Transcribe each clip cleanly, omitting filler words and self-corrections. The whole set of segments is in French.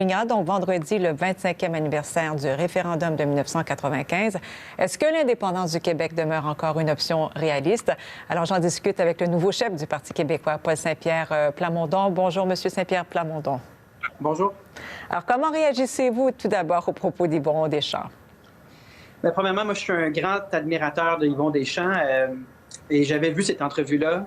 Donc, vendredi, le 25e anniversaire du référendum de 1995. Est-ce que l'indépendance du Québec demeure encore une option réaliste? Alors, j'en discute avec le nouveau chef du Parti québécois, Paul Saint-Pierre Plamondon. Bonjour, Monsieur Saint-Pierre Plamondon. Bonjour. Alors, comment réagissez-vous tout d'abord aux propos d'Yvon Deschamps? Bien, premièrement, moi, je suis un grand admirateur de Yvon Deschamps et j'avais vu cette entrevue-là.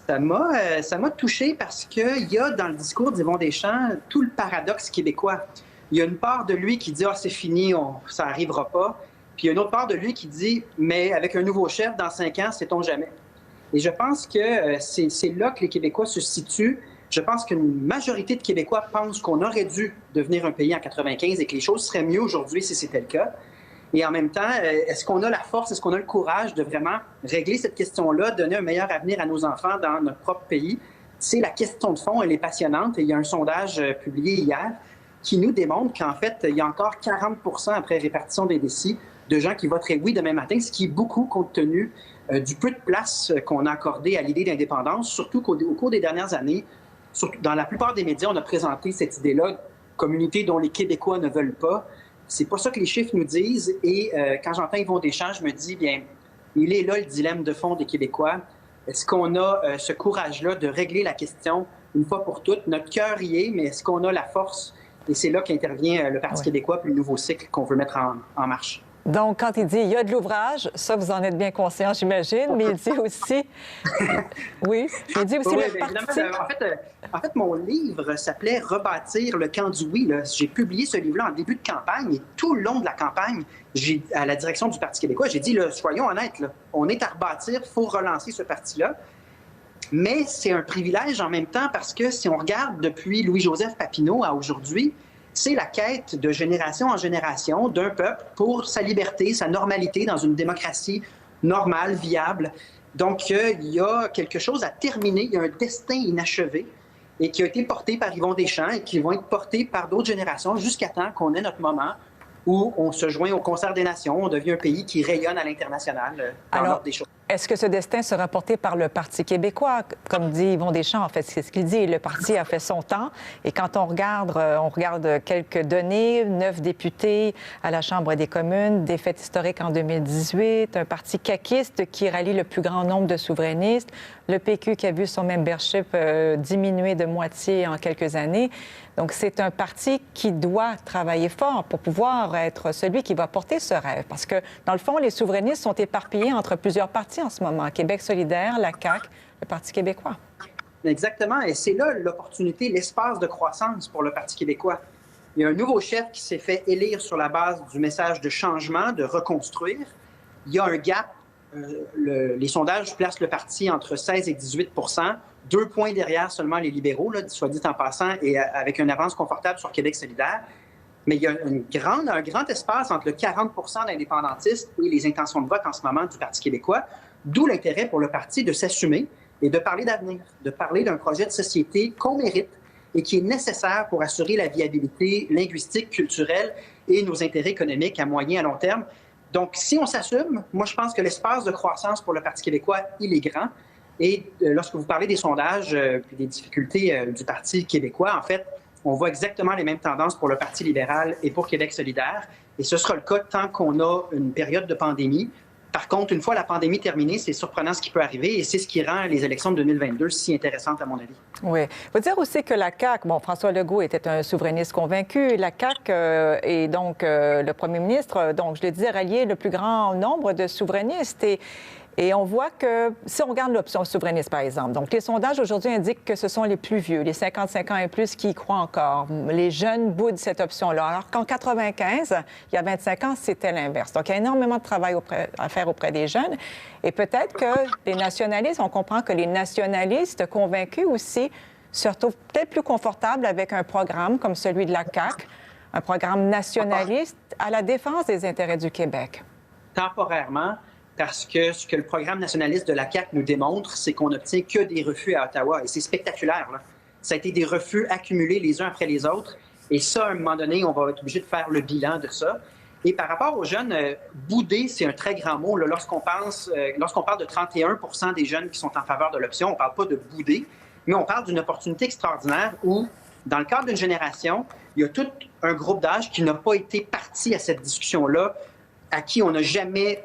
Ça m'a touché parce qu'il y a dans le discours d'Yvon Deschamps tout le paradoxe québécois. Il y a une part de lui qui dit « Ah, c'est fini, ça n'arrivera pas ». Puis il y a une autre part de lui qui dit « Mais avec un nouveau chef, dans 5 ans, sait-on jamais ». Et je pense que c'est là que les Québécois se situent. Je pense qu'une majorité de Québécois pensent qu'on aurait dû devenir un pays en 95 et que les choses seraient mieux aujourd'hui si c'était le cas. Et en même temps, est-ce qu'on a la force, est-ce qu'on a le courage de vraiment régler cette question-là, donner un meilleur avenir à nos enfants dans notre propre pays? C'est la question de fond, elle est passionnante. Et il y a un sondage publié hier qui nous démontre qu'en fait, il y a encore 40 après répartition des décis de gens qui voteraient oui demain matin, ce qui est beaucoup compte tenu du peu de place qu'on a accordé à l'idée d'indépendance, surtout qu'au cours des dernières années, dans la plupart des médias, on a présenté cette idée-là, communauté dont les Québécois ne veulent pas. C'est pas ça que les chiffres nous disent. Et quand j'entends Yvon Deschamps, je me dis, bien, il est là le dilemme de fond des Québécois. Est-ce qu'on a ce courage-là de régler la question une fois pour toutes? Notre cœur y est, mais est-ce qu'on a la force? Et c'est là qu'intervient le Parti québécois puis le nouveau cycle qu'on veut mettre en marche. Donc, quand il dit « il y a de l'ouvrage », ça, vous en êtes bien conscient, j'imagine, mais il dit aussi... Oui, il dit aussi le parti... En fait, mon livre s'appelait « Rebâtir le camp du oui ». J'ai publié ce livre-là en début de campagne et tout le long de la campagne, à la direction du Parti québécois, j'ai dit là, « soyons honnêtes, là, on est à rebâtir, il faut relancer ce parti-là ». Mais c'est un privilège en même temps parce que si on regarde depuis Louis-Joseph Papineau à aujourd'hui, c'est la quête de génération en génération d'un peuple pour sa liberté, sa normalité dans une démocratie normale, viable. Donc, il y a quelque chose à terminer, il y a un destin inachevé et qui a été porté par Yvon Deschamps et qui vont être portés par d'autres générations jusqu'à temps qu'on ait notre moment où on se joint au concert des nations, on devient un pays qui rayonne à l'international dans l'ordre des choses. Est-ce que ce destin sera porté par le Parti québécois? Comme dit Yvon Deschamps, en fait, c'est ce qu'il dit. Le parti a fait son temps. Et quand on regarde quelques données, 9 députés à la Chambre des communes, des faits historiques en 2018, un parti caquiste qui rallie le plus grand nombre de souverainistes, le PQ qui a vu son membership diminuer de moitié en quelques années. Donc, c'est un parti qui doit travailler fort pour pouvoir être celui qui va porter ce rêve. Parce que, dans le fond, les souverainistes sont éparpillés entre plusieurs partis en ce moment. Québec solidaire, la CAQ, le Parti québécois. Exactement. Et c'est là l'opportunité, l'espace de croissance pour le Parti québécois. Il y a un nouveau chef qui s'est fait élire sur la base du message de changement, de reconstruire. Il y a un gap. Les sondages placent le parti entre 16 et 18 2 points derrière seulement les libéraux, là, soit dit en passant, et avec une avance confortable sur Québec solidaire. Mais il y a un grand espace entre le 40 d'indépendantistes et les intentions de vote en ce moment du Parti québécois, d'où l'intérêt pour le parti de s'assumer et de parler d'avenir, de parler d'un projet de société qu'on mérite et qui est nécessaire pour assurer la viabilité linguistique, culturelle et nos intérêts économiques à moyen et à long terme. Donc, si on s'assume, moi, je pense que l'espace de croissance pour le Parti québécois, il est grand. Et lorsque vous parlez des sondages et des difficultés du Parti québécois, en fait, on voit exactement les mêmes tendances pour le Parti libéral et pour Québec solidaire. Et ce sera le cas tant qu'on a une période de pandémie. Par contre, une fois la pandémie terminée, c'est surprenant ce qui peut arriver et c'est ce qui rend les élections de 2022 si intéressantes, à mon avis. Oui. Il faut dire aussi que la CAQ, bon, François Legault était un souverainiste convaincu. La CAQ est donc le premier ministre, donc je le disais, rallié le plus grand nombre de souverainistes. Et on voit que, si on regarde l'option souverainiste, par exemple, donc les sondages aujourd'hui indiquent que ce sont les plus vieux, les 55 ans et plus, qui y croient encore. Les jeunes boudent cette option-là. Alors qu'en 95, il y a 25 ans, c'était l'inverse. Donc, il y a énormément de travail à faire auprès des jeunes. Et peut-être que les nationalistes, on comprend que les nationalistes convaincus aussi se retrouvent peut-être plus confortables avec un programme comme celui de la CAQ, un programme nationaliste à la défense des intérêts du Québec. Temporairement, parce que ce que le programme nationaliste de la CAQ nous démontre, c'est qu'on n'obtient que des refus à Ottawa. Et c'est spectaculaire, là. Ça a été des refus accumulés les uns après les autres. Et ça, à un moment donné, on va être obligé de faire le bilan de ça. Et par rapport aux jeunes, bouder, c'est un très grand mot. Là, lorsqu'on parle de 31 des jeunes qui sont en faveur de l'option, on ne parle pas de bouder, mais on parle d'une opportunité extraordinaire où dans le cadre d'une génération, il y a tout un groupe d'âge qui n'a pas été parti à cette discussion-là, à qui on n'a jamais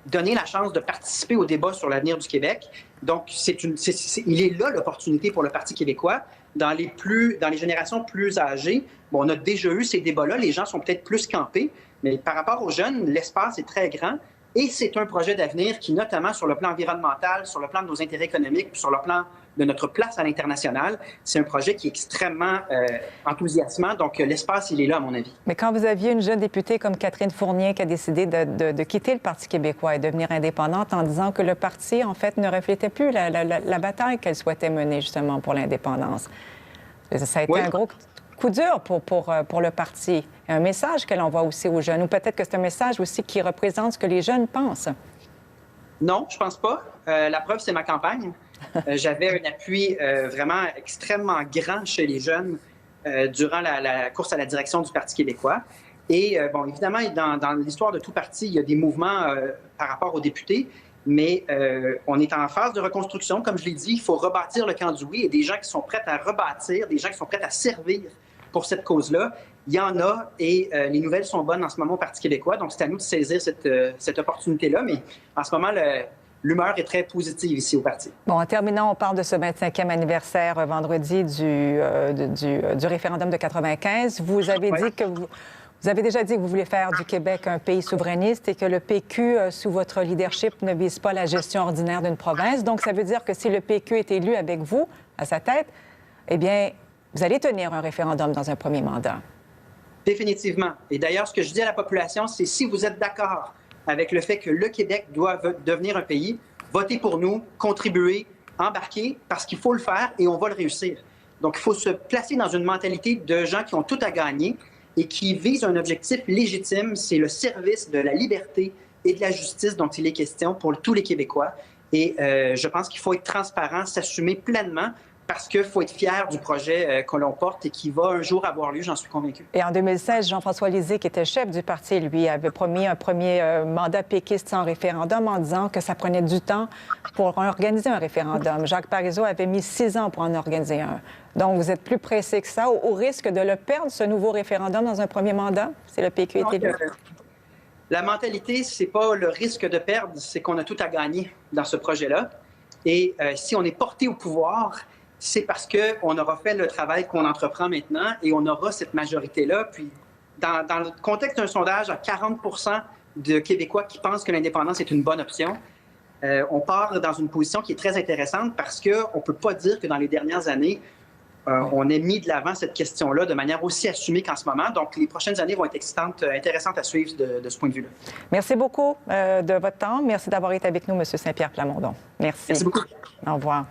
donné la chance de participer au débat sur l'avenir du Québec. Donc, il est là l'opportunité pour le Parti québécois. Dans les générations plus âgées, bon, on a déjà eu ces débats-là, les gens sont peut-être plus campés, mais par rapport aux jeunes, l'espace est très grand et c'est un projet d'avenir qui, notamment sur le plan environnemental, sur le plan de nos intérêts économiques, sur le plan de notre place à l'international, c'est un projet qui est extrêmement enthousiasmant. Donc, l'espace, il est là, à mon avis. Mais quand vous aviez une jeune députée comme Catherine Fournier qui a décidé de quitter le Parti québécois et devenir indépendante en disant que le parti, en fait, ne reflétait plus la bataille qu'elle souhaitait mener, justement, pour l'indépendance. Ça a été un gros coup dur pour le parti. Un message qu'elle envoie aussi aux jeunes. Ou peut-être que c'est un message aussi qui représente ce que les jeunes pensent. Non, je pense pas. La preuve, c'est ma campagne. J'avais un appui vraiment extrêmement grand chez les jeunes durant la course à la direction du Parti québécois. Et, bon, évidemment, dans l'histoire de tout parti, il y a des mouvements par rapport aux députés, mais on est en phase de reconstruction. Comme je l'ai dit, il faut rebâtir le camp du oui et des gens qui sont prêts à rebâtir, des gens qui sont prêts à servir pour cette cause-là. Il y en a et les nouvelles sont bonnes en ce moment au Parti québécois. Donc, c'est à nous de saisir cette opportunité-là. Mais en ce moment, l'humeur est très positive ici au Parti. Bon, en terminant, on parle de ce 25e anniversaire vendredi du référendum de 95. Vous avez dit que vous avez déjà dit que vous voulez faire du Québec un pays souverainiste et que le PQ, sous votre leadership, ne vise pas la gestion ordinaire d'une province. Donc, ça veut dire que si le PQ est élu avec vous à sa tête, eh bien, vous allez tenir un référendum dans un premier mandat. Définitivement. Et d'ailleurs, ce que je dis à la population, c'est si vous êtes d'accord avec le fait que le Québec doit devenir un pays, votez pour nous, contribuez, embarquez, parce qu'il faut le faire et on va le réussir. Donc, il faut se placer dans une mentalité de gens qui ont tout à gagner et qui visent un objectif légitime, c'est le service de la liberté et de la justice dont il est question pour tous les Québécois. Et je pense qu'il faut être transparent, s'assumer pleinement, parce qu'il faut être fier du projet que l'on porte et qui va un jour avoir lieu, j'en suis convaincu. Et en 2016, Jean-François Lisée, qui était chef du parti, lui, avait promis un premier mandat péquiste sans référendum en disant que ça prenait du temps pour organiser un référendum. Jacques Parizeau avait mis 6 ans pour en organiser un. Donc, vous êtes plus pressé que ça, au risque de le perdre, ce nouveau référendum, dans un premier mandat, si le PQ est élu? La mentalité, c'est pas le risque de perdre, c'est qu'on a tout à gagner dans ce projet-là. Et si on est porté au pouvoir, c'est parce qu'on aura fait le travail qu'on entreprend maintenant et on aura cette majorité-là. Puis, dans le contexte d'un sondage, à 40 de Québécois qui pensent que l'indépendance est une bonne option, on part dans une position qui est très intéressante parce qu'on ne peut pas dire que dans les dernières années, on ait mis de l'avant cette question-là de manière aussi assumée qu'en ce moment. Donc, les prochaines années vont être excitantes, intéressantes à suivre de ce point de vue-là. Merci beaucoup de votre temps. Merci d'avoir été avec nous, M. Saint-Pierre Plamondon. Merci. Merci beaucoup. Au revoir.